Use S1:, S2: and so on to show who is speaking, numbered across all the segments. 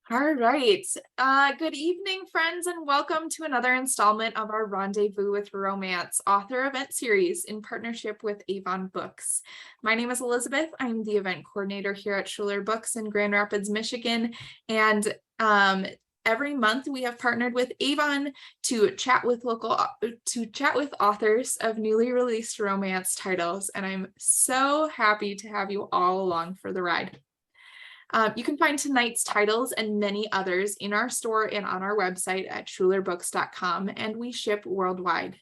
S1: All right. Good evening, friends, and welcome to another installment of our Rendezvous with Romance author event series in partnership with Avon Books. My name is Elizabeth. I'm the event coordinator here at Schuler Books in Grand Rapids, Michigan. And every month we have partnered with Avon to chat with authors of newly released romance titles. And I'm so happy to have you all along for the ride. You can find tonight's titles and many others in our store and on our website at schulerbooks.com, and we ship worldwide.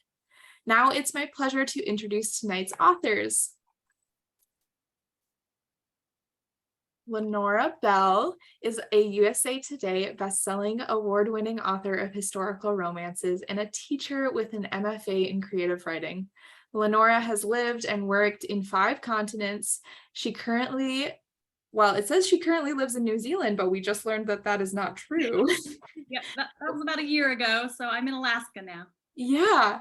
S1: Now it's my pleasure to introduce tonight's authors. Lenora Bell is a USA Today bestselling award-winning author of historical romances and a teacher with an MFA in creative writing. Lenora has lived and worked in 5 continents. It says she currently lives in New Zealand, but we just learned that that is not true.
S2: Yep, that was about a year ago, so I'm in Alaska now.
S1: Yeah,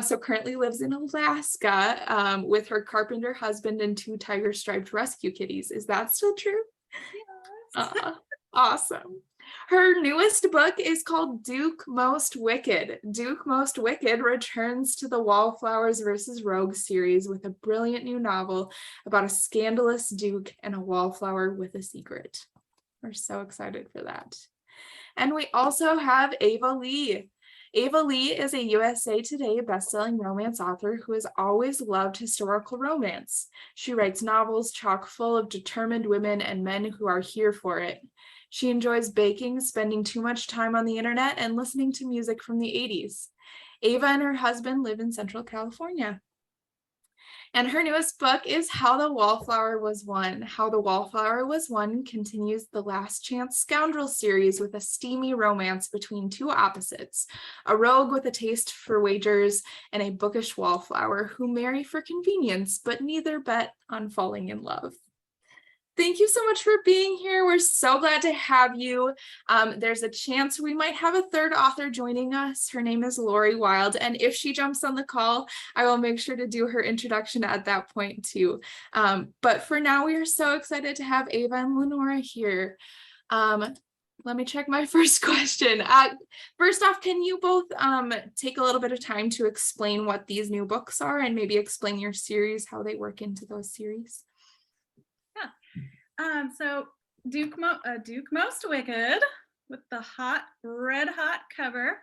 S1: so currently lives in Alaska with her carpenter husband and 2 tiger-striped rescue kitties. Is that still true?
S2: Yes.
S1: Awesome. Her newest book is called Duke Most Wicked. Duke Most Wicked returns to the Wallflowers versus Rogues series with a brilliant new novel about a scandalous duke and a wallflower with a secret. We're so excited for that. And we also have Eva Leigh. Eva Leigh is a USA Today bestselling romance author who has always loved historical romance. She writes novels chock full of determined women and men who are here for it. She enjoys baking, spending too much time on the internet, and listening to music from the 80s. Eva and her husband live in Central California. And her newest book is How the Wallflower Was Won. How the Wallflower Was Won continues the Last Chance Scoundrels series with a steamy romance between 2 opposites, a rogue with a taste for wagers and a bookish wallflower who marry for convenience, but neither bet on falling in love. Thank you so much for being here. We're so glad to have you. There's a chance we might have a third author joining us. Her name is Lori Wild, and if she jumps on the call, I will make sure to do her introduction at that point too. But for now, we are so excited to have Eva and Lenora here. Let me check my first question. First off, can you both take a little bit of time to explain what these new books are and maybe explain your series, how they work into those series?
S2: So Duke Most Wicked with the red hot cover.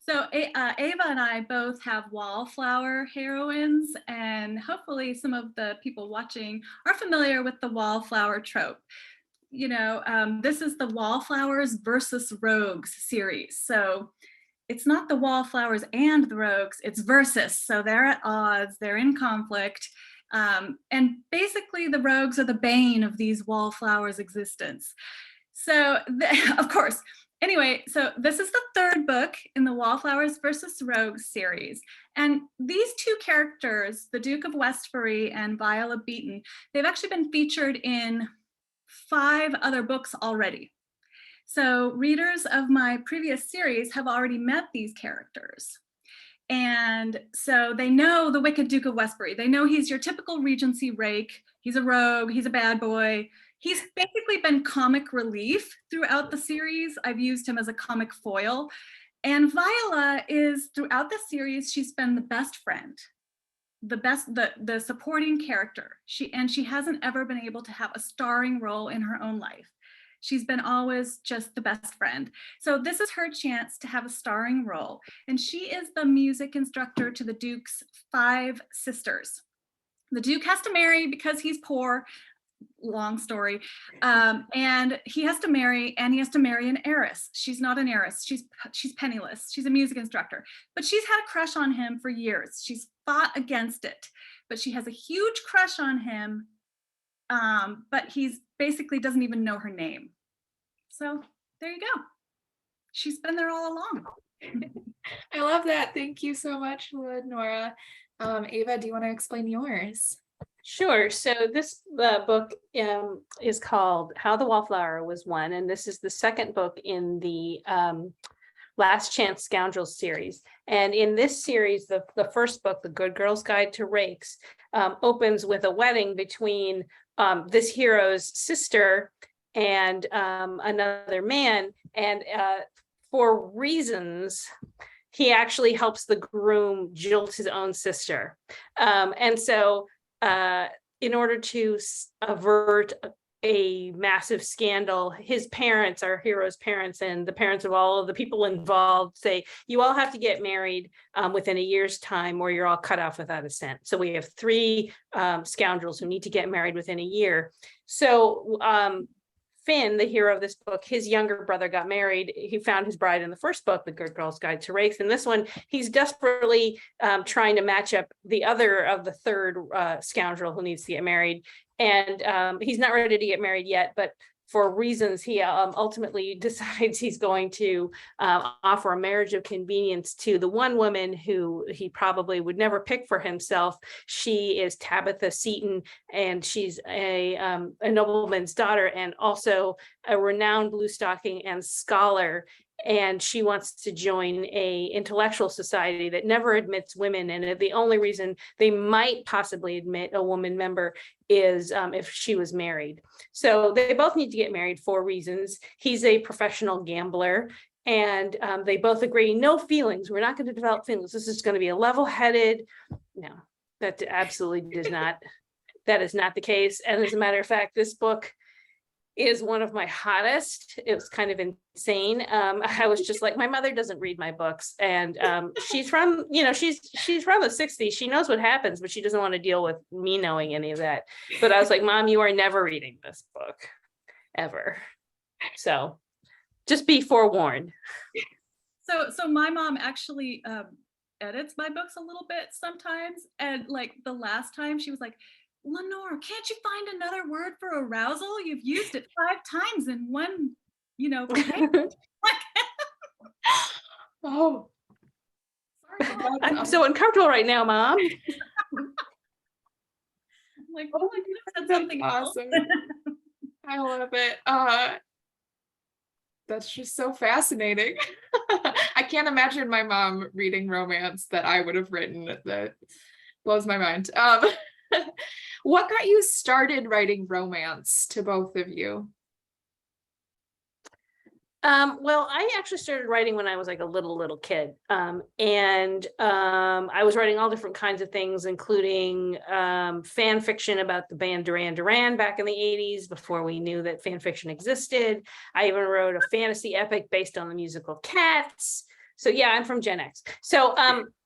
S2: So Eva and I both have wallflower heroines, and hopefully some of the people watching are familiar with the wallflower trope. You know, this is the Wallflowers versus Rogues series. So it's not the Wallflowers and the Rogues, it's versus. So they're at odds, they're in conflict. And basically the rogues are the bane of these wallflowers' existence. So of course, anyway, so this is the 3rd book in the Wallflowers versus Rogues series. And these 2 characters, the Duke of Westbury and Viola Beaton, they've actually been featured in 5 other books already. So readers of my previous series have already met these characters. And so they know the wicked Duke of Westbury. They know he's your typical Regency rake. He's a rogue, he's a bad boy. He's basically been comic relief throughout the series. I've used him as a comic foil. And Viola is, throughout the series, she's been the best friend, the supporting character. She hasn't ever been able to have a starring role in her own life. She's been always just the best friend. So this is her chance to have a starring role. And she is the music instructor to the Duke's 5 sisters. The Duke has to marry because he's poor, long story. And he has to marry an heiress. She's not an heiress, she's penniless. She's a music instructor, but she's had a crush on him for years. She's fought against it, but she has a huge crush on him. But he's basically doesn't even know her name. So there you go. She's been there all along.
S1: I love that. Thank you so much, Lenora. Eva, do you want to explain yours?
S3: Sure. So this book is called How the Wallflower Was Won, and this is the 2nd book in the Last Chance Scoundrels series. And in this series, the first book, The Good Girl's Guide to Rakes, opens with a wedding between this hero's sister and another man, and for reasons, he actually helps the groom jilt his own sister. And so in order to avert a massive scandal, his parents, our hero's parents, and the parents of all of the people involved say, you all have to get married within a year's time, or you're all cut off without a cent. So we have three scoundrels who need to get married within a year. So Finn, the hero of this book, his younger brother got married. He found his bride in the first book, The Good Girl's Guide to Race. In this one, he's desperately trying to match up the other of the third scoundrel who needs to get married. And he's not ready to get married yet, but for reasons, he ultimately decides he's going to offer a marriage of convenience to the one woman who he probably would never pick for himself. She is Tabitha Seton, and she's a nobleman's daughter and also a renowned bluestocking and scholar. And she wants to join a intellectual society that never admits women. And the only reason they might possibly admit a woman member is if she was married. So they both need to get married for reasons. He's a professional gambler, and they both agree, no feelings. We're not going to develop feelings. This is going to be a level-headed. No, that absolutely does not. That is not the case. And as a matter of fact, this book is one of my hottest. It was kind of insane. I was just like, my mother doesn't read my books, and she's from, she's from the 60s. She knows what happens, but she doesn't want to deal with me knowing any of that. But I was like, Mom, you are never reading this book, ever. So just be forewarned.
S2: So my mom actually edits my books a little bit sometimes, and like the last time she was like, Lenora, can't you find another word for arousal? You've used it 5 times in one, page.
S1: Oh,
S2: Sorry,
S3: I'm so uncomfortable right now, Mom.
S2: like, oh, I could have said something
S1: awesome. I love it. That's just so fascinating. I can't imagine my mom reading romance that I would have written. That blows my mind. What got you started writing romance, to both of you?
S3: Well, I actually started writing when I was like a little kid. And I was writing all different kinds of things, including fan fiction about the band Duran Duran back in the 80s, before we knew that fan fiction existed. I even wrote a fantasy epic based on the musical Cats. So yeah, I'm from Gen X. So,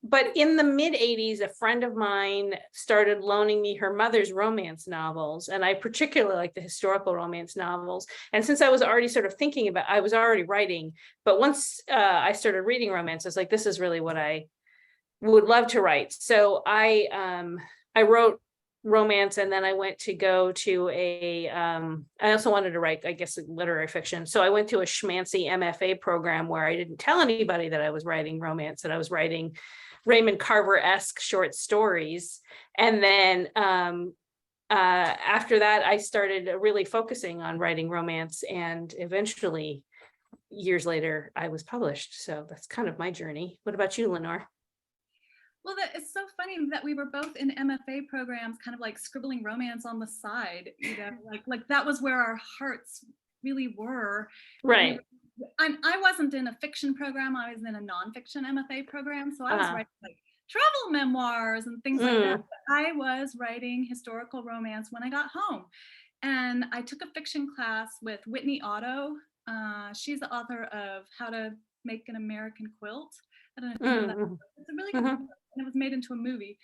S3: but in the mid 80s, a friend of mine started loaning me her mother's romance novels. And I particularly like the historical romance novels. And since I was already sort of thinking about, I was already writing, but once I started reading romance, I was like, this is really what I would love to write. So I wrote romance, and then I went to go to I also wanted to write, I guess, literary fiction. So I went to a schmancy MFA program where I didn't tell anybody that I was writing romance, that I was writing Raymond Carver-esque short stories. And then after that, I started really focusing on writing romance, and eventually, years later, I was published. So that's kind of my journey. What about you, Lenore?
S2: Well, it's so funny that we were both in MFA programs, kind of like scribbling romance on the side, like that was where our hearts really were.
S3: Right.
S2: I wasn't in a fiction program. I was in a nonfiction MFA program. So I was writing like travel memoirs and things like that. But I was writing historical romance when I got home. And I took a fiction class with Whitney Otto. She's the author of How to Make an American Quilt. I don't know if you know that. It's a really good book, and it was made into a movie.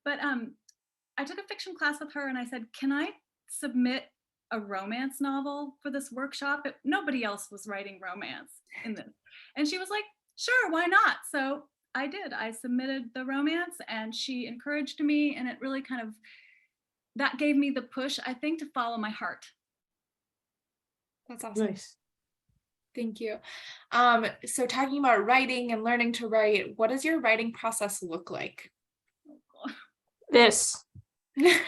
S2: But I took a fiction class with her, and I said, can I submit a romance novel for this workshop? Nobody else was writing romance in this. And she was like, sure, why not? So I did. I submitted the romance, and she encouraged me, and it really kind of, that gave me the push, I think, to follow my heart.
S1: That's awesome.
S3: Nice.
S1: Thank you. So talking about writing and learning to write, what does your writing process look like?
S3: This.
S1: Yeah.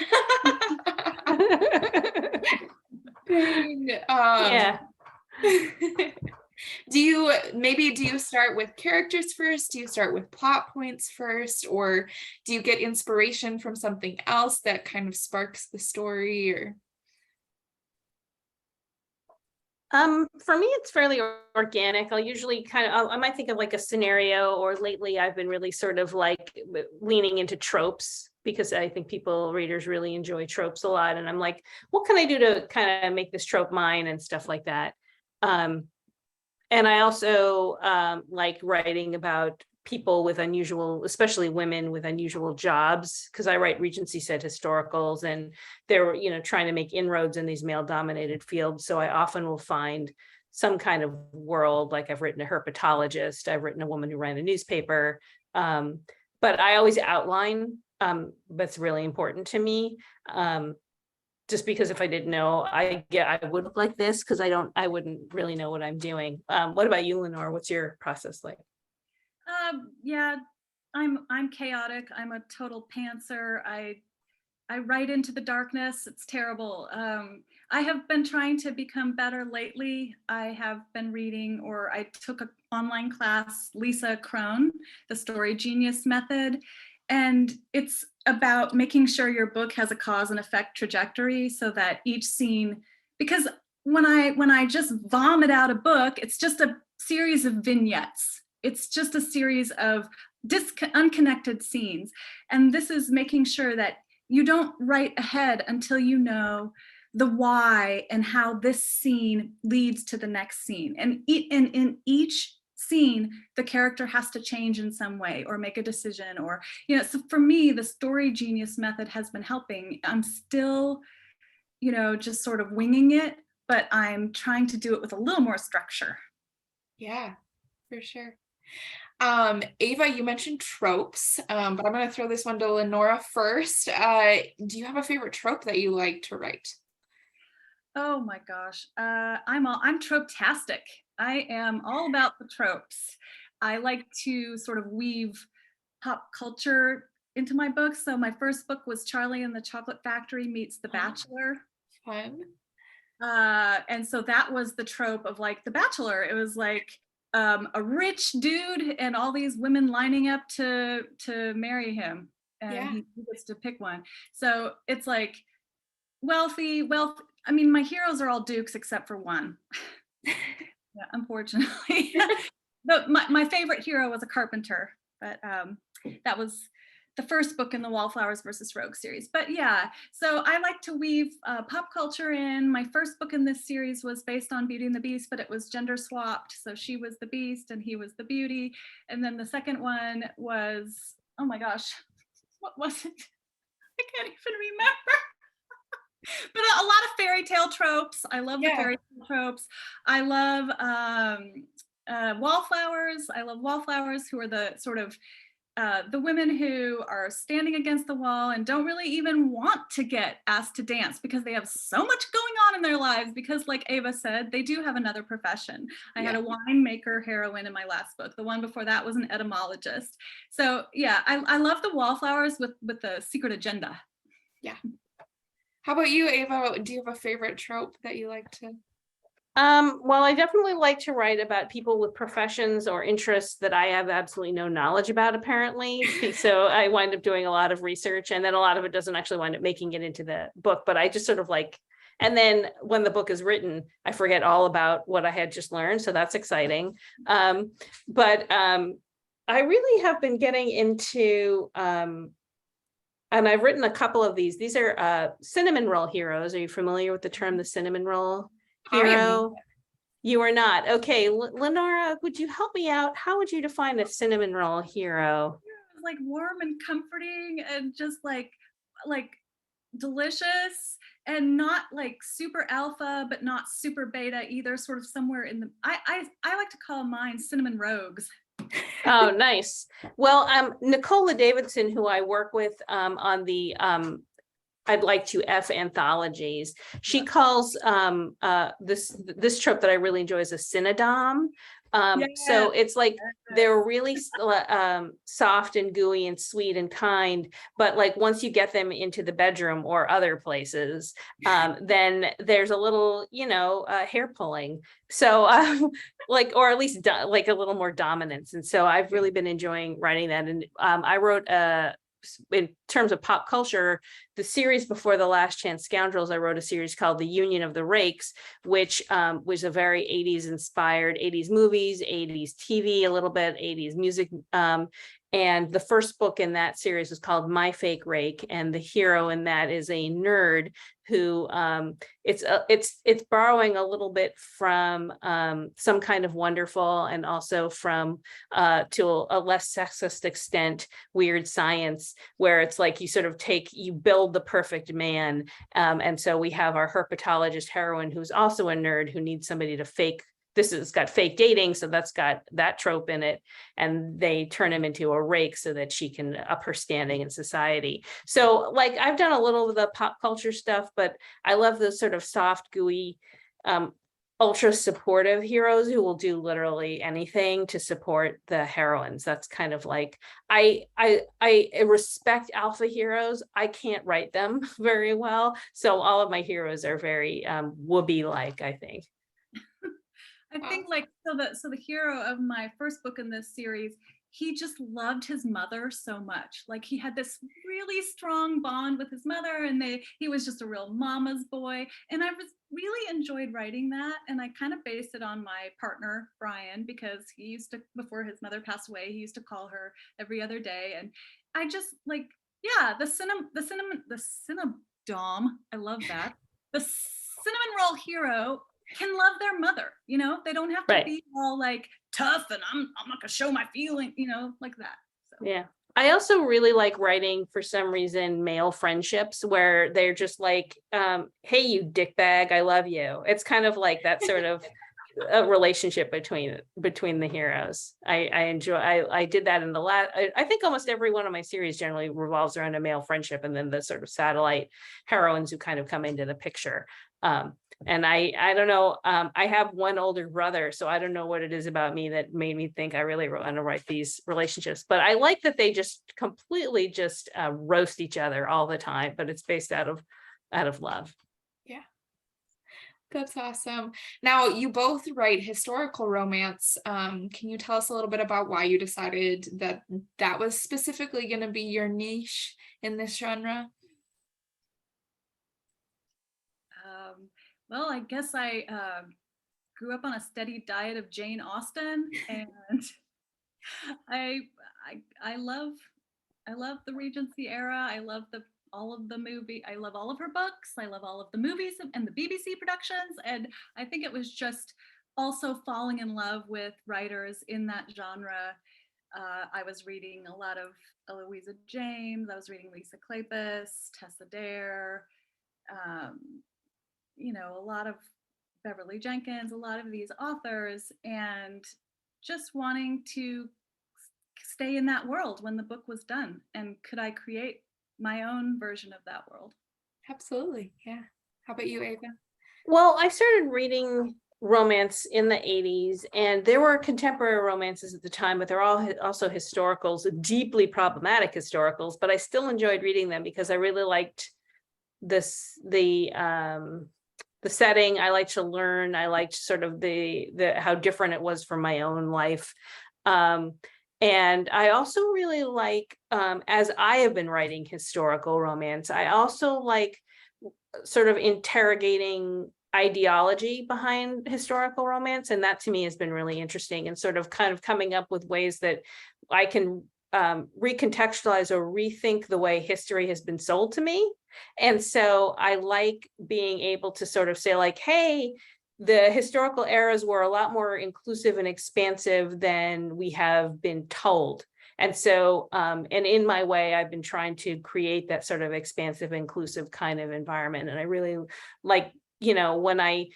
S1: Do you start with characters first? Do you start with plot points first? Or do you get inspiration from something else that kind of sparks the story? Or
S3: For me, it's fairly organic. I'll usually I might think of like a scenario, or lately I've been really sort of like leaning into tropes because I think readers really enjoy tropes a lot. And I'm like, what can I do to kind of make this trope mine and stuff like that. And I also like writing about people with unusual, especially women with unusual jobs, because I write Regency set historicals, and they're, trying to make inroads in these male dominated fields. So I often will find some kind of world, like I've written a herpetologist, I've written a woman who ran a newspaper. But I always outline, that's really important to me. Just because if I didn't know, I would look like this, because I wouldn't really know what I'm doing. What about you, Lenore? What's your process like?
S2: Yeah, I'm chaotic. I'm a total pantser. I write into the darkness. It's terrible. I have been trying to become better lately. I have been reading, or I took an online class, Lisa Crone, the Story Genius Method. And it's about making sure your book has a cause and effect trajectory, so that each scene, because when I just vomit out a book, it's just a series of vignettes. It's just a series of unconnected scenes. And this is making sure that you don't write ahead until you know the why and how this scene leads to the next scene. And in each scene, the character has to change in some way or make a decision, or, so for me, the Story Genius Method has been helping. I'm still, just sort of winging it, but I'm trying to do it with a little more structure.
S1: Yeah, for sure. Eva, you mentioned tropes, but I'm going to throw this one to Lenora first. Do you have a favorite trope that you like to write?
S2: Oh my gosh, I'm trope-tastic. I am all about the tropes. I like to sort of weave pop culture into my books. So my first book was Charlie and the Chocolate Factory meets The Bachelor.
S1: Fun.
S2: And so that was the trope of like The Bachelor. It was like a rich dude and all these women lining up to marry him, and he gets to pick one. So it's like wealthy. I mean, my heroes are all dukes except for one. Yeah, unfortunately. But my favorite hero was a carpenter, but that was the first book in the Wallflowers versus Rogue series. But yeah, so I like to weave pop culture in. My first book in this series was based on Beauty and the Beast, but it was gender swapped. So she was the Beast and he was the Beauty. And then the second one was, oh my gosh, what was it? I can't even remember. But a lot of fairy tale tropes. I love the fairy tale tropes. I love wallflowers. I love wallflowers, who are the sort of the women who are standing against the wall and don't really even want to get asked to dance because they have so much going on in their lives, because like Eva said, they do have another profession. I had a winemaker heroine in my last book. The one before that was an etymologist. So yeah, I love the wallflowers with the secret agenda.
S1: Yeah. How about you, Eva? Do you have a favorite trope that you like to?
S3: Well, I definitely like to write about people with professions or interests that I have absolutely no knowledge about, apparently. So I wind up doing a lot of research, and then a lot of it doesn't actually wind up making it into the book, but I just sort of like, and then when the book is written, I forget all about what I had just learned. So that's exciting. But I really have been getting into, and I've written a couple of these. These are cinnamon roll heroes. Are you familiar with the term, the cinnamon roll hero? You are not. Okay, Lenora, would you help me out? How would you define a cinnamon roll hero?
S2: Like warm and comforting and just like delicious, and not like super alpha, but not super beta either. Sort of somewhere in the. I like to call mine cinnamon rogues.
S3: Oh, nice. Well, Nicola Davidson, who I work with on the I'd like to F anthologies, she calls this trope that I really enjoy is a synodom. So it's like they're really soft and gooey and sweet and kind, but like once you get them into the bedroom or other places, then there's a little, hair pulling. So like, or at least like a little more dominance. And so I've really been enjoying writing that. And I wrote in terms of pop culture, the series before The Last Chance Scoundrels, I wrote a series called The Union of the Rakes, which was a very 80s inspired, 80s movies, 80s TV, a little bit 80s music. And the first book in that series is called My Fake Rake, and the hero in that is a nerd who it's borrowing a little bit from Some Kind of Wonderful, and also from to a less sexist extent, Weird Science, where it's like you build the perfect man, and so we have our herpetologist heroine who's also a nerd who needs somebody to fake. This has got fake dating, so that's got that trope in it. And they turn him into a rake so that she can up her standing in society. So like I've done a little of the pop culture stuff, but I love those sort of soft, gooey, ultra supportive heroes who will do literally anything to support the heroines. That's kind of like, I respect alpha heroes. I can't write them very well. So all of my heroes are very Whoopi-like, I think.
S2: I think like so the hero of my first book in this series, he just loved his mother so much. Like he had this really strong bond with his mother, and he was just a real mama's boy. And I really enjoyed writing that. And I kind of based it on my partner, Brian, because he used to, before his mother passed away, he used to call her every other day. And I just like, yeah, the Cinnadom, I love that. The cinnamon roll hero can love their mother, you know, they don't have to be all like tough and I'm not gonna show my feeling, you know, like that. So.
S3: Yeah. I also really like writing, for some reason, male friendships where they're just like, hey, you dickbag, I love you. It's kind of like that sort of a relationship between the heroes. I did that in the last, I think almost every one of my series generally revolves around a male friendship, and then the sort of satellite heroines who kind of come into the picture. And I don't know, I have one older brother, so I don't know what it is about me that made me think I really want to write these relationships, but I like that they just completely just roast each other all the time, but it's based out of love.
S1: Yeah. That's awesome. Now, you both write historical romance. Can you tell us a little bit about why you decided that was specifically going to be your niche in this genre?
S2: Well, I guess I grew up on a steady diet of Jane Austen, and I love the Regency era. I love all of the movie. I love all of her books. I love all of the movies and the BBC productions. And I think it was just also falling in love with writers in that genre. I was reading a lot of Eloisa James. I was reading Lisa Kleypas, Tessa Dare. You know, a lot of Beverly Jenkins, a lot of these authors, and just wanting to stay in that world when the book was done. And could I create my own version of that world?
S1: Absolutely. Yeah. How about you, Ava?
S3: Well, I started reading romance in the 80s, and there were contemporary romances at the time, but they're all also historicals, deeply problematic historicals, but I still enjoyed reading them because I really liked the setting. I liked to learn. I liked sort of the how different it was from my own life. And I also really like, as I have been writing historical romance, I also like sort of interrogating ideology behind historical romance. And that to me has been really interesting, and sort of kind of coming up with ways that I can recontextualize or rethink the way history has been sold to me. And so I like being able to sort of say like, hey, the historical eras were a lot more inclusive and expansive than we have been told. And so, and in my way, I've been trying to create that sort of expansive, inclusive kind of environment. And I really like, you know, when I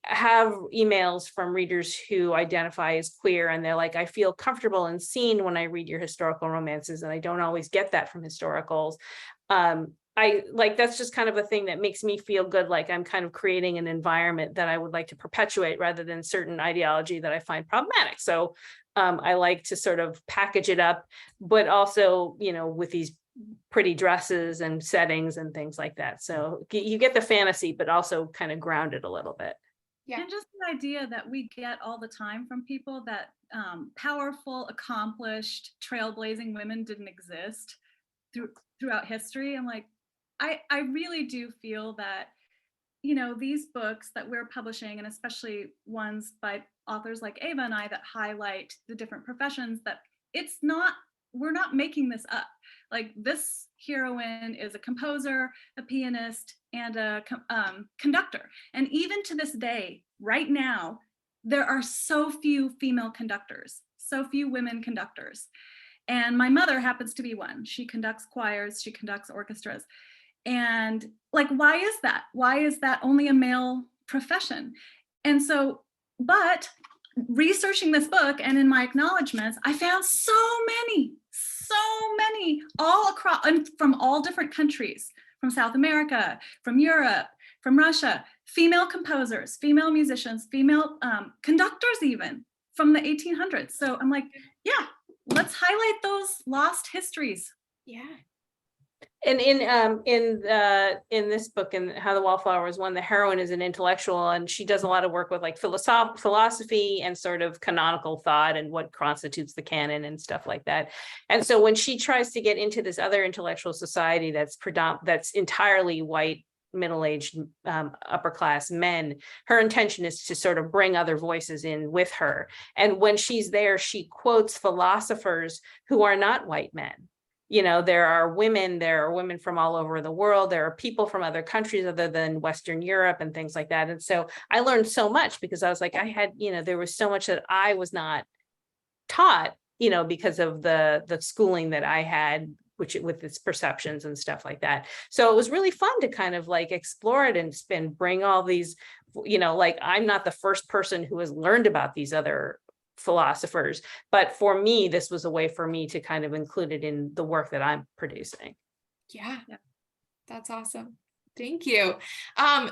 S3: have emails from readers who identify as queer, and they're like, I feel comfortable and seen when I read your historical romances, and I don't always get that from historicals. I like, that's just kind of a thing that makes me feel good, like I'm kind of creating an environment that I would like to perpetuate rather than certain ideology that I find problematic. So I like to sort of package it up, but also, you know, with these pretty dresses and settings and things like that. So you get the fantasy, but also kind of grounded a little bit.
S2: Yeah. And just the idea that we get all the time from people that powerful, accomplished, trailblazing women didn't exist. throughout history. I'm like, I really do feel that, these books that we're publishing, and especially ones by authors like Eva and I that highlight the different professions, that we're not making this up. Like, this heroine is a composer, a pianist, and a conductor. And even to this day, right now, there are so few female conductors, so few women conductors. And my mother happens to be one. She conducts choirs, she conducts orchestras. And like, why is that? Why is that only a male profession? And so, but researching this book and in my acknowledgments, I found so many all across and from all different countries, from South America, from Europe, from Russia, female composers, female musicians, female conductors, even from the 1800s. So I'm like, yeah, let's highlight those lost histories.
S1: Yeah.
S3: And in this book, in How the Wallflower Was Won, the heroine is an intellectual, and she does a lot of work with like philosophy and sort of canonical thought and what constitutes the canon and stuff like that. And so when she tries to get into this other intellectual society that's entirely white, middle-aged, upper class men, her intention is to sort of bring other voices in with her. And when she's there, she quotes philosophers who are not white men. There are women from all over the world. There are people from other countries other than Western Europe and things like that. And so I learned so much because I was like, there was so much that I was not taught, because of the schooling that I had, with its perceptions and stuff like that. So it was really fun to kind of like explore it and bring all these, like, I'm not the first person who has learned about these other philosophers, but for me, this was a way for me to kind of include it in the work that I'm producing.
S1: Yeah. That's awesome. Thank you.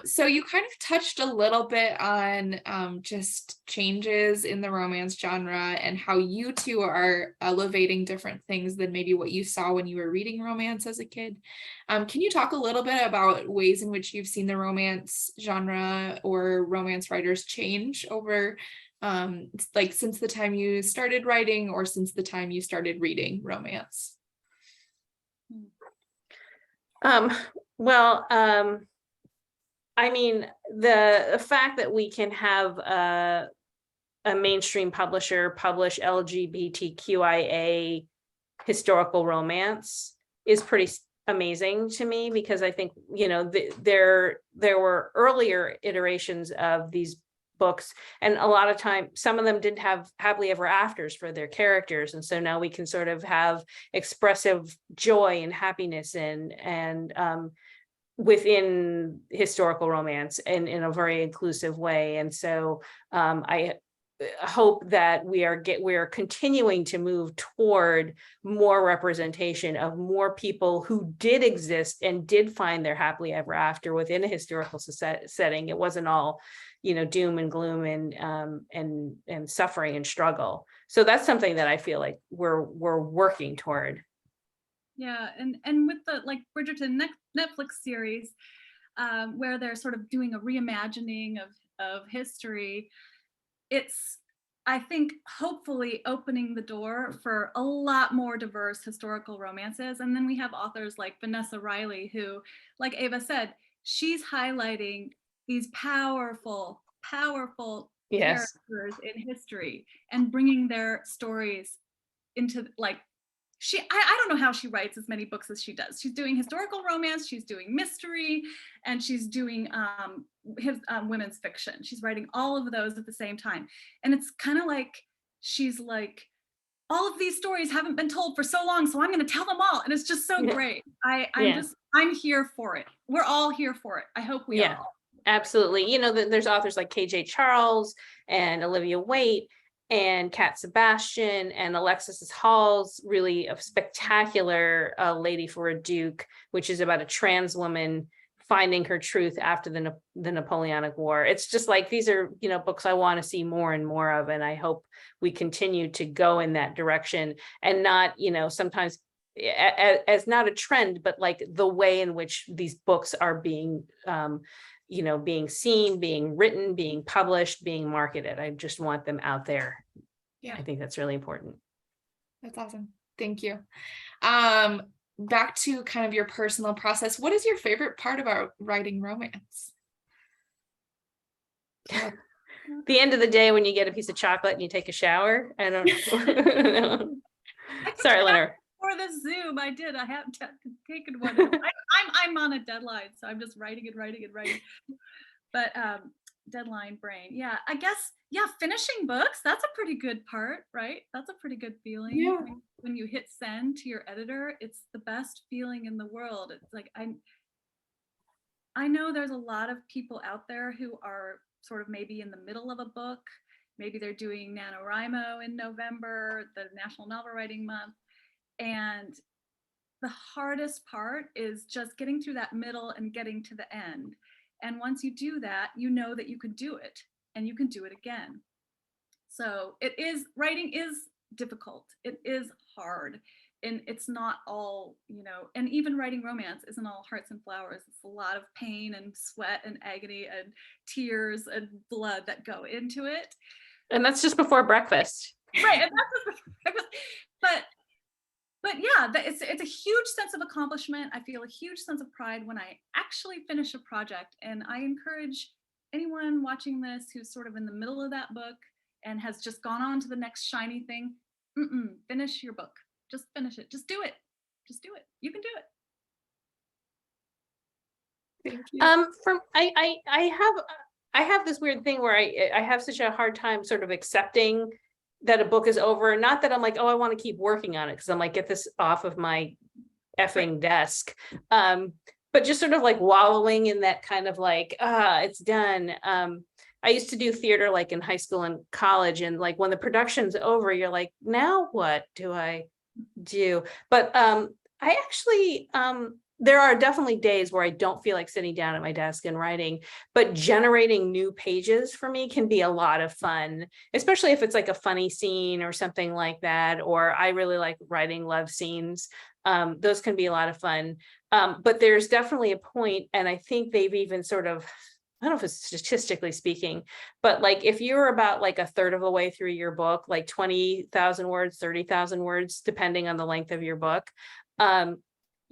S1: So you kind of touched a little bit on just changes in the romance genre and how you two are elevating different things than maybe what you saw when you were reading romance as a kid. Can you talk a little bit about ways in which you've seen the romance genre or romance writers change over like since the time you started writing or since the time you started reading romance?
S3: Well, I mean, the fact that we can have a mainstream publisher publish LGBTQIA historical romance is pretty amazing to me, because I think, there were earlier iterations of these books, and a lot of time some of them didn't have happily ever afters for their characters, and so now we can sort of have expressive joy and happiness and within historical romance and in a very inclusive way. And so I hope that we are continuing to move toward more representation of more people who did exist and did find their happily ever after within a historical setting. It wasn't all doom and gloom and suffering and struggle. So that's something that I feel like we're working toward.
S2: Yeah, and with the like Bridgerton Netflix series, where they're sort of doing a reimagining of history, it's, I think, hopefully opening the door for a lot more diverse historical romances. And then we have authors like Vanessa Riley, who, like Eva said, she's highlighting these powerful
S3: Yes.
S2: characters in history and bringing their stories into, like, I don't know how she writes as many books as she does. She's doing historical romance, she's doing mystery, and she's doing women's fiction. She's writing all of those at the same time. And it's kind of like, she's like, all of these stories haven't been told for so long, so I'm going to tell them all. And it's just so great. I'm here for it. We're all here for it. I hope we are all.
S3: Absolutely. There's authors like KJ Charles and Olivia Waite and Kat Sebastian and Alexis Hall's really a spectacular Lady for a Duke, which is about a trans woman finding her truth after the Napoleonic War. It's just like, these are, books I want to see more and more of. And I hope we continue to go in that direction and not, sometimes as not a trend, but like the way in which these books are being, being seen, being written, being published, being marketed. I just want them out there. Yeah, I think that's really important.
S1: That's awesome. Thank you. back to kind of your personal process, what is your favorite part about writing romance?
S3: The end of the day when you get a piece of chocolate and you take a shower. I don't know. Sorry, Lenora.
S2: For the Zoom, I did. I haven't taken one. I'm on a deadline, so I'm just writing and writing and writing. But deadline brain. Yeah, I guess, yeah, finishing books, that's a pretty good part, right? That's a pretty good feeling.
S1: Yeah.
S2: When you hit send to your editor, it's the best feeling in the world. It's like, I know there's a lot of people out there who are sort of maybe in the middle of a book. Maybe they're doing NaNoWriMo in November, the National Novel Writing Month. And the hardest part is just getting through that middle and getting to the end. And once you do that, you know that you can do it and you can do it again. So writing is difficult. It is hard. And it's not all, and even writing romance isn't all hearts and flowers. It's a lot of pain and sweat and agony and tears and blood that go into it.
S3: And that's just before breakfast.
S2: Right. And that's just before breakfast. But yeah, it's a huge sense of accomplishment. I feel a huge sense of pride when I actually finish a project. And I encourage anyone watching this who's sort of in the middle of that book and has just gone on to the next shiny thing, finish your book. Just finish it. Just do it. Just do it. You can do it.
S1: Thank you.
S3: I have this weird thing where I have such a hard time sort of accepting that a book is over. Not that I'm like, oh, I want to keep working on it because I'm like, get this off of my effing desk. But just sort of like wallowing in that kind of like, it's done. I used to do theater like in high school and college, and like when the production's over, you're like, now what do I do? But I actually there are definitely days where I don't feel like sitting down at my desk and writing, but generating new pages for me can be a lot of fun, especially if it's like a funny scene or something like that. Or I really like writing love scenes. Those can be a lot of fun. But there's definitely a point, and I think they've even sort of, I don't know if it's statistically speaking, but like if you're about like a third of the way through your book, like 20,000 words, 30,000 words, depending on the length of your book,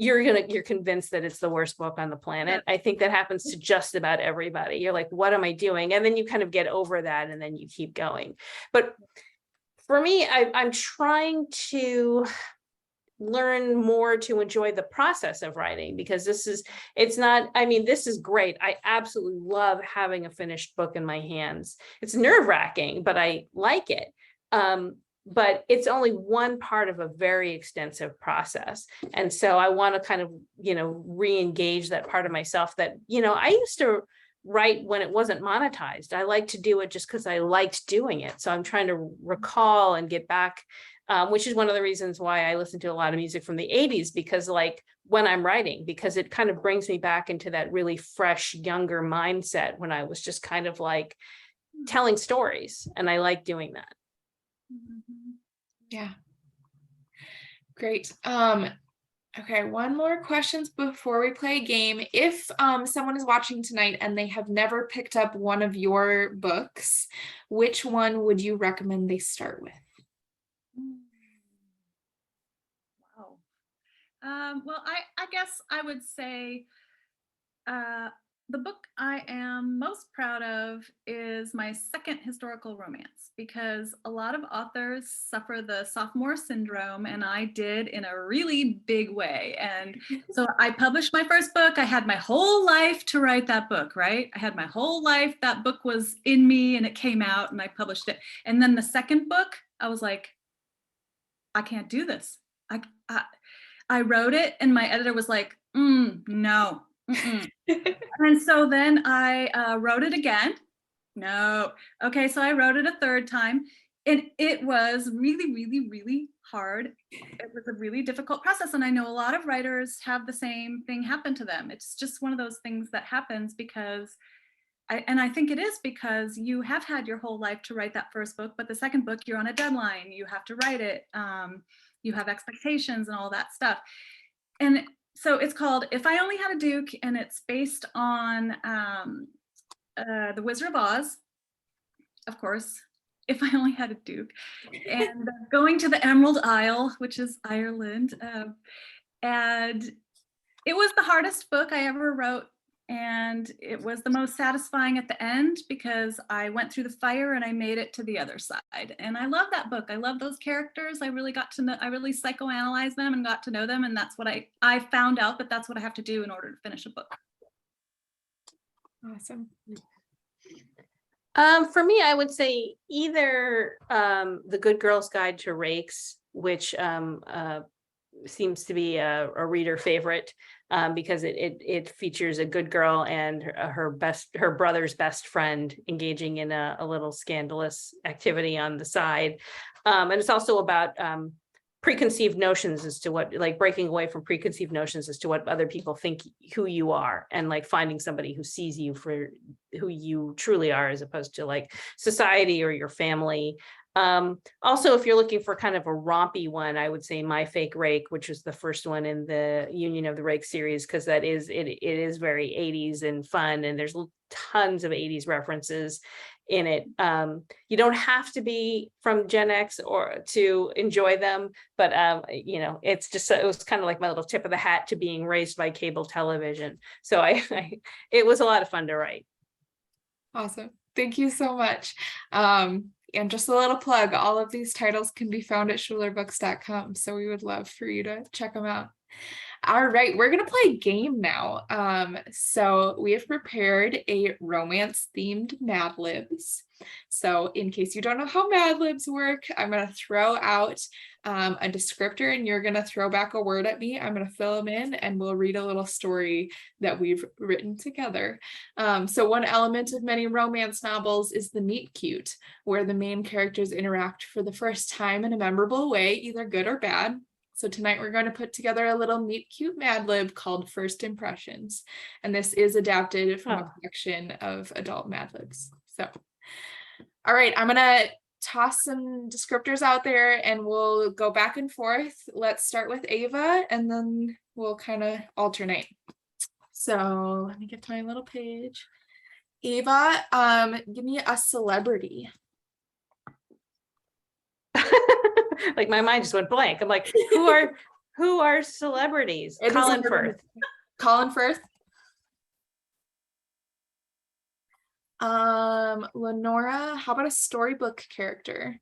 S3: you're convinced that it's the worst book on the planet. I think that happens to just about everybody. You're like, what am I doing? And then you kind of get over that and then you keep going. But for me, I'm trying to learn more to enjoy the process of writing, because this is great. I absolutely love having a finished book in my hands. It's nerve-wracking, but I like it. But it's only one part of a very extensive process. And so I want to kind of, re-engage that part of myself that, I used to write when it wasn't monetized. I like to do it just because I liked doing it. So I'm trying to recall and get back, which is one of the reasons why I listen to a lot of music from the 80s, because like when I'm writing, because it kind of brings me back into that really fresh, younger mindset when I was just kind of like telling stories. And I like doing that.
S1: Yeah. Great. Okay, one more questions before we play a game. If someone is watching tonight and they have never picked up one of your books, which one would you recommend they start with?
S2: Wow. Well, I guess I would say the book I am most proud of is my second historical romance, because a lot of authors suffer the sophomore syndrome, and I did in a really big way. And so I published my first book. I had my whole life to write that book, right? I had my whole life. That book was in me and it came out and I published it. And then the second book, I was like, I can't do this. I wrote it and my editor was like, no. And so then I wrote it again. No. Okay, so I wrote it a third time, and it was really, really, really hard. It was a really difficult process, and I know a lot of writers have the same thing happen to them. It's just one of those things that happens because I think it is because you have had your whole life to write that first book, but the second book, you're on a deadline. You have to write it. You have expectations and all that stuff. And so it's called If I Only Had a Duke, and it's based on The Wizard of Oz, of course, If I Only Had a Duke, and going to the Emerald Isle, which is Ireland. And it was the hardest book I ever wrote. And it was the most satisfying at the end because I went through the fire and I made it to the other side. And I love that book. I love those characters. I really got to know, I really psychoanalyzed them and got to know them. And that's what I found out that that's what I have to do in order to finish a book.
S1: Awesome.
S3: For me, I would say either The Good Girl's Guide to Rakes, which seems to be a reader favorite because it features a good girl and her brother's best friend engaging in a little scandalous activity on the side. And it's also about preconceived notions as to what, like breaking away from preconceived notions as to what other people think who you are, and like finding somebody who sees you for who you truly are, as opposed to like society or your family. Also, if you're looking for kind of a rompy one, I would say My Fake Rake, which is the first one in the Union of the Rake series, because it is very 80s and fun, and there's tons of 80s references in it. You don't have to be from Gen X or to enjoy them, but it's just, it was kind of like my little tip of the hat to being raised by cable television. So it was a lot of fun to write.
S1: Awesome. Thank you so much. And just a little plug, all of these titles can be found at schulerbooks.com. So we would love for you to check them out. All right, we're going to play a game now. So we have prepared a romance themed Mad Libs. So in case you don't know how Mad Libs work, I'm going to throw out a descriptor and you're going to throw back a word at me. I'm going to fill them in and we'll read a little story that we've written together. So one element of many romance novels is the meet cute, where the main characters interact for the first time in a memorable way, either good or bad. So tonight we're going to put together a little meet cute Mad Lib called First Impressions. And this is adapted from a collection of adult Mad Libs. So, all right, I'm going to toss some descriptors out there and we'll go back and forth. Let's start with Ava and then we'll kind of alternate. So let me get to my little page. Ava, give me a celebrity.
S3: Like my mind just went blank. I'm like, who are celebrities? Colin Firth.
S1: Colin Firth. Lenora, how about a storybook character?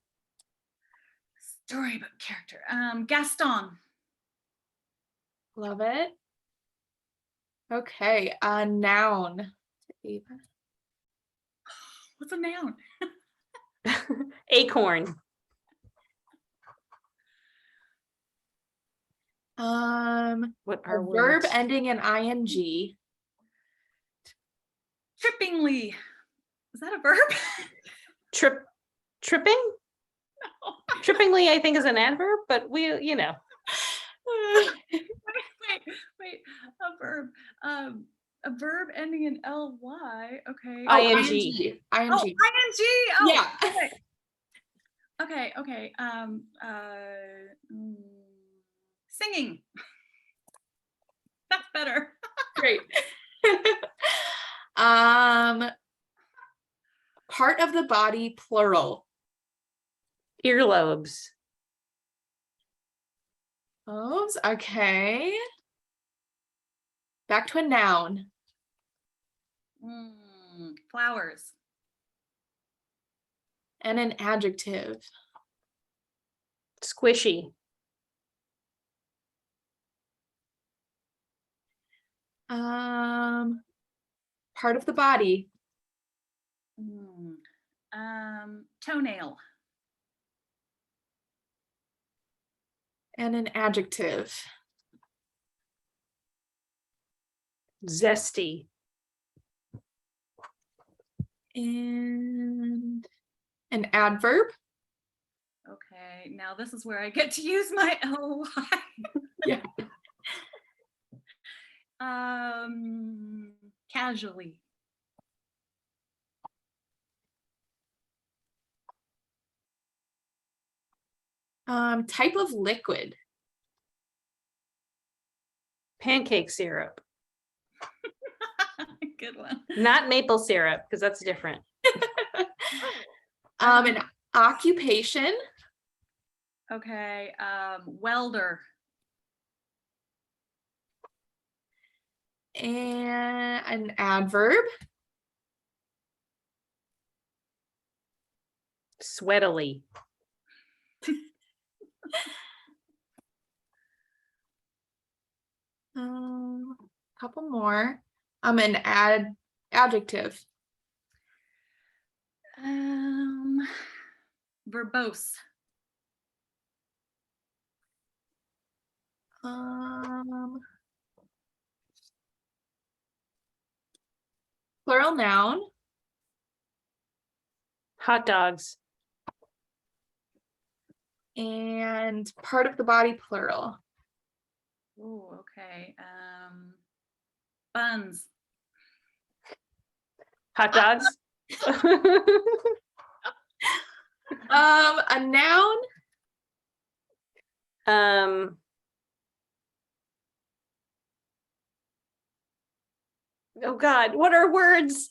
S2: Storybook character. Gaston.
S1: Love it. Okay, a noun. Ava.
S2: What's a noun?
S3: Acorn. What are
S1: a verb
S3: words?
S1: ending in ing.
S2: Trippingly. Is that a verb?
S3: Tripping? No. Trippingly, I think, is an adverb, but
S2: wait, a verb. A verb ending in ly. Okay.
S3: Oh, ing.
S1: ing.
S2: Oh, ing. Oh,
S1: yeah.
S2: Okay. Singing. That's better.
S1: Great. Part of the body, plural.
S3: Earlobes.
S1: Lobes. Okay. Back to a noun.
S2: Flowers.
S1: And an adjective.
S3: Squishy.
S1: Part of the body.
S2: Toenail.
S1: And an adjective.
S3: Zesty.
S1: And an adverb.
S2: Okay, now this is where I get to use my ly.
S1: Yeah.
S2: Casually.
S1: Type of liquid.
S3: Pancake syrup.
S2: Good one.
S3: Not maple syrup, because that's different.
S1: An occupation.
S2: Okay, welder.
S1: And an adverb.
S3: Sweatily.
S1: Couple more. An adjective.
S2: Verbose.
S1: Plural noun.
S3: Hot dogs.
S1: And part of the body, plural.
S2: Oh, okay. Buns.
S3: Hot dogs.
S1: A noun.
S3: Oh God, what are words?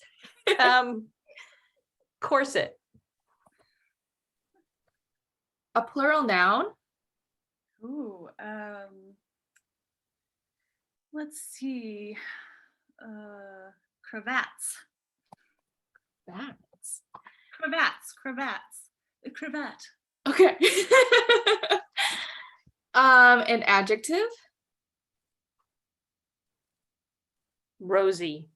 S3: Corset.
S1: A plural noun.
S2: Ooh, let's see. Cravats.
S1: That's
S2: Cravats. The cravat.
S1: okay. An adjective.
S3: Rosy.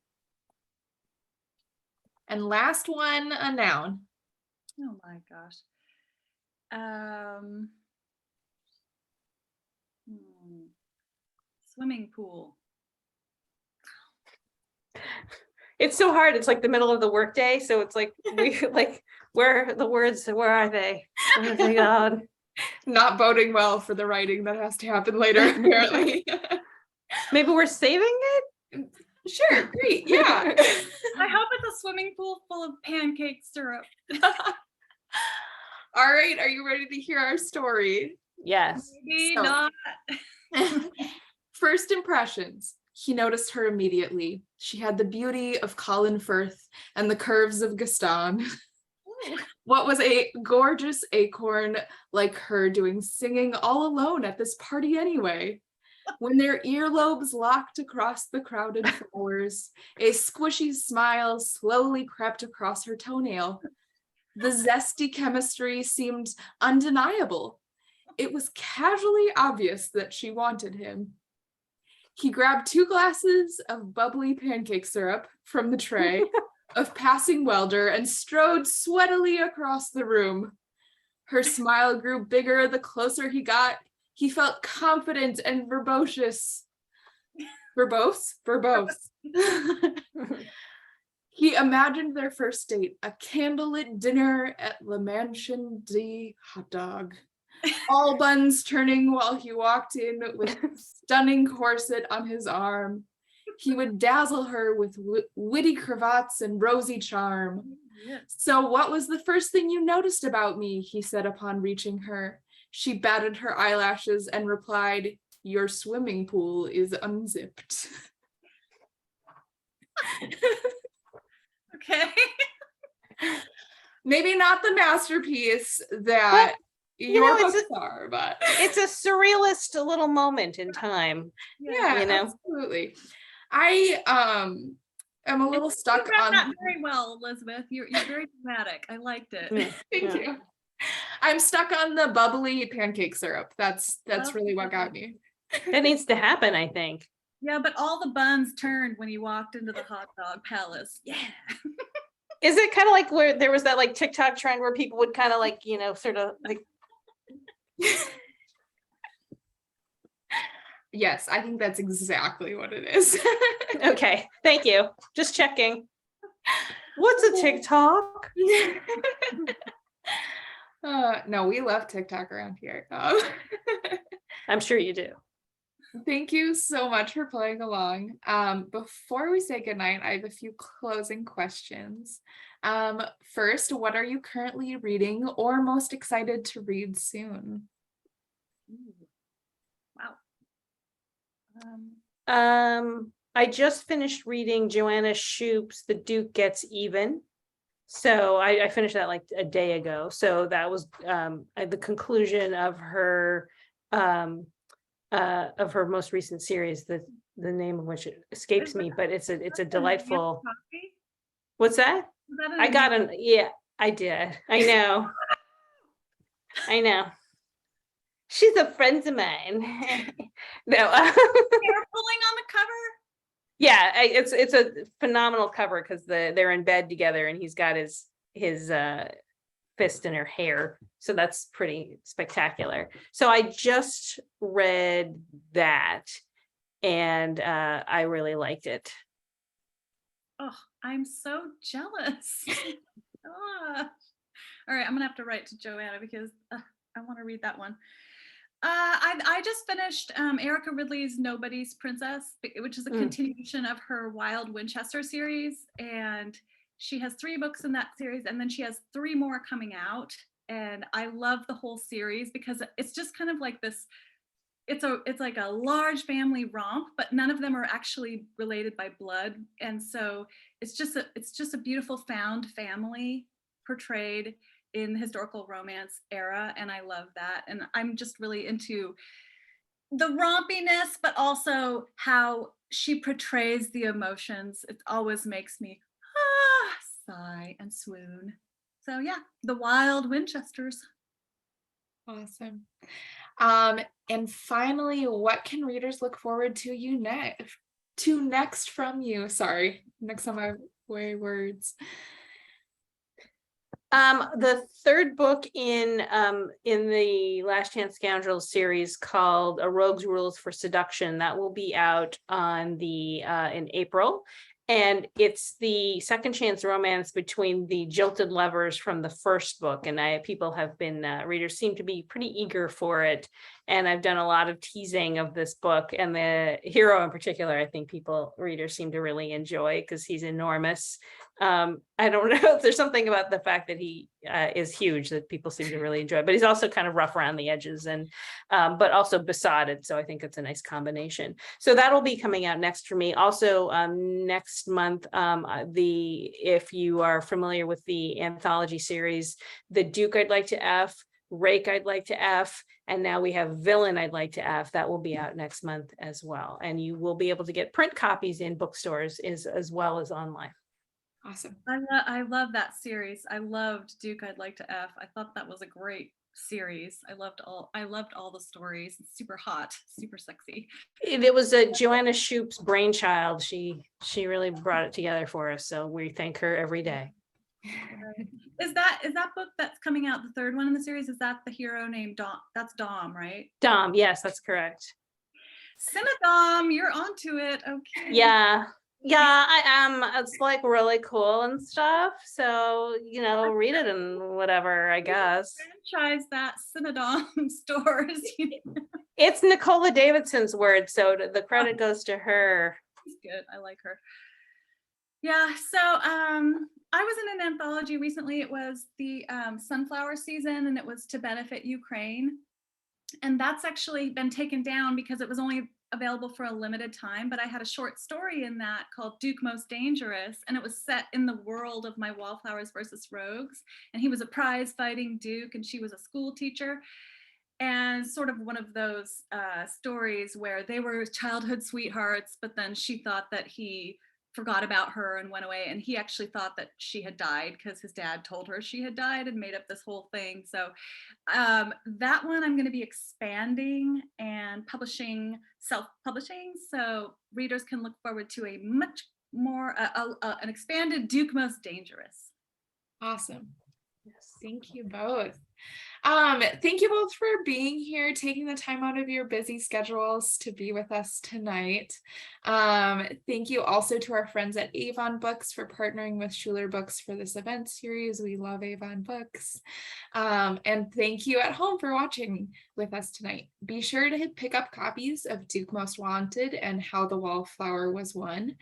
S1: And last one, a noun.
S2: Oh my gosh. Swimming pool.
S3: It's so hard. It's like the middle of the workday, so it's like we like where are the words? Where are they? Oh my God.
S1: Not boding well for the writing that has to happen later, apparently.
S3: Maybe we're saving it.
S1: Sure, great, yeah.
S2: I hope it's a swimming pool full of pancake syrup.
S1: All right, are you ready to hear our story?
S3: Yes.
S2: Maybe
S1: So-
S2: not.
S1: First impressions. He noticed her immediately. She had the beauty of Colin Firth and the curves of Gaston. What was a gorgeous acorn like her doing singing all alone at this party anyway? When their earlobes locked across the crowded flowers, a squishy smile slowly crept across her toenail. The zesty chemistry seemed undeniable. It was casually obvious that she wanted him. He grabbed 2 glasses of bubbly pancake syrup from the tray of passing welder and strode sweatily across the room. Her smile grew bigger the closer he got. He felt confident and verbose. Verbose? Verbose. He imagined their first date, a candlelit dinner at La Mansion de Hot Dog. All buns turning while he walked in with a stunning corset on his arm. He would dazzle her with witty cravats and rosy charm.
S2: Yes.
S1: So what was the first thing you noticed about me? He said upon reaching her. She batted her eyelashes and replied, "Your swimming pool is unzipped."
S2: Okay.
S1: Maybe not the masterpiece that your books are, but
S3: It's a surrealist little moment in time.
S1: yeah,
S3: you know?
S1: absolutely. I am a little stuck
S2: You read
S1: on.
S2: that very well, Elizabeth. You're very dramatic. I liked it.
S3: Yeah.
S1: Thank you. I'm stuck on the bubbly pancake syrup. That's
S2: Oh,
S1: really what got me.
S3: That needs to happen, I think.
S2: Yeah, but all the buns turned when you walked into the hot dog palace. Yeah.
S3: Is it kind of like where there was that like TikTok trend where people would kind of like, sort of like.
S1: Yes, I think that's exactly what it is.
S3: Okay, thank you. Just checking. What's a TikTok?
S1: No, we love TikTok around here.
S3: I'm sure you do.
S1: Thank you so much for playing along. Before we say goodnight, I have a few closing questions. First, what are you currently reading or most excited to read soon?
S2: Wow.
S3: I just finished reading Joanna Shoup's The Duke Gets Even. So I finished that like a day ago. So that was the conclusion of her most recent series, the the name of which escapes
S2: Is
S3: me, but it's a
S2: that an
S3: delightful.
S2: coffee?
S3: What's that?
S2: Is that
S3: I got an, yeah, I did. I know. I know. She's a friend of mine. No.
S2: They're pulling on the cover.
S3: Yeah, it's a phenomenal cover because they're in bed together and he's got his fist in her hair. So that's pretty spectacular. So I just read that and I really liked it.
S2: Oh, I'm so jealous. Ah. All right, I'm gonna have to write to Joanna because I want to read that one. I just finished Erica Ridley's Nobody's Princess, which is a continuation of her Wild Winchester series. And she has 3 books in that series, and then she has 3 more coming out. And I love the whole series because it's just kind of like this, it's like a large family romp, but none of them are actually related by blood. And so it's just a beautiful found family portrayed in the historical romance era, and I love that. And I'm just really into the rompiness, but also how she portrays the emotions. It always makes me sigh and swoon. So yeah, the Wild Winchesters.
S1: Awesome. And finally, what can readers look forward to next from you? Sorry, next on my words.
S3: The third book in the Last Chance Scoundrels series, called A Rogue's Rules for Seduction, that will be out on in April. And it's the second chance romance between the jilted lovers from the first book. And readers seem to be pretty eager for it. And I've done a lot of teasing of this book, and the hero in particular, I think readers seem to really enjoy because he's enormous. I don't know if there's something about the fact that he is huge that people seem to really enjoy, but he's also kind of rough around the edges and but also besotted. So I think it's a nice combination. So that'll be coming out next for me. Also next month, if you are familiar with the anthology series, The Duke I'd Like to F, Rake I'd Like to F, and now we have Villain I'd Like to F, that will be out next month as well. And you will be able to get print copies in bookstores as well as online.
S1: Awesome.
S2: I love that series. I loved Duke I'd Like to F. I thought that was a great series. I loved all the stories. It's super hot, super sexy.
S3: It was Joanna Shoup's brainchild. She really brought it together for us. So we thank her every day.
S2: Is that book that's coming out, the third one in the series? Is that the hero named Dom? That's Dom, right?
S3: Dom, yes, that's correct.
S2: Cinedom, you're onto it. Okay.
S3: Yeah, I am. It's like really cool and stuff. So read it and whatever, I guess.
S2: Franchise that Cinedom stores.
S3: It's Nicola Davidson's word, so the credit goes to her.
S2: She's good. I like her. Yeah, so I was in an anthology recently. It was the sunflower season, and it was to benefit Ukraine. And that's actually been taken down because it was only available for a limited time. But I had a short story in that called Duke Most Dangerous, and it was set in the world of my Wallflowers versus Rogues. And he was a prize fighting Duke, and she was a school teacher. And sort of one of those stories where they were childhood sweethearts, but then she thought that he forgot about her and went away, and he actually thought that she had died because his dad told her she had died and made up this whole thing. So that one I'm going to be expanding and self-publishing, so readers can look forward to a much more an expanded Duke Most Dangerous.
S1: Awesome. Yes, thank you both. Thank you both for being here, taking the time out of your busy schedules to be with us tonight. Thank you also to our friends at Avon Books for partnering with Schuler Books for this event series. We love Avon Books. And thank you at home for watching with us tonight. Be sure to pick up copies of Duke Most Wanted and How the Wallflower Was Won.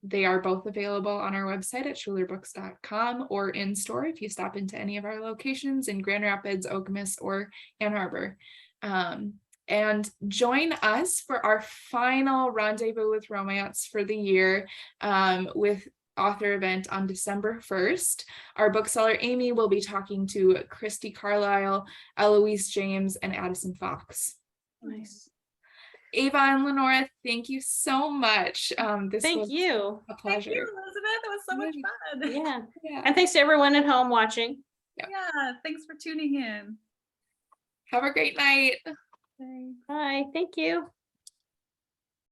S1: They are both available on our website at schulerbooks.com or in store if you stop into any of our locations in Grand Rapids, Okemos, or Ann Arbor. And join us for our final Rendezvous with Romance for the year with author event on December 1st. Our bookseller Amy will be talking to Christy Carlisle, Eloise James, and Addison Fox.
S3: Nice.
S1: Eva and Lenora, thank you so much. This
S3: Thank
S1: was
S3: you.
S1: a
S2: Thank you,
S1: pleasure.
S2: Elizabeth. It was so much fun.
S3: Yeah.
S1: Yeah.
S3: And thanks to everyone at home watching.
S2: Yeah, thanks for tuning in.
S1: Have a great night.
S2: Thanks.
S3: Bye. Thank you.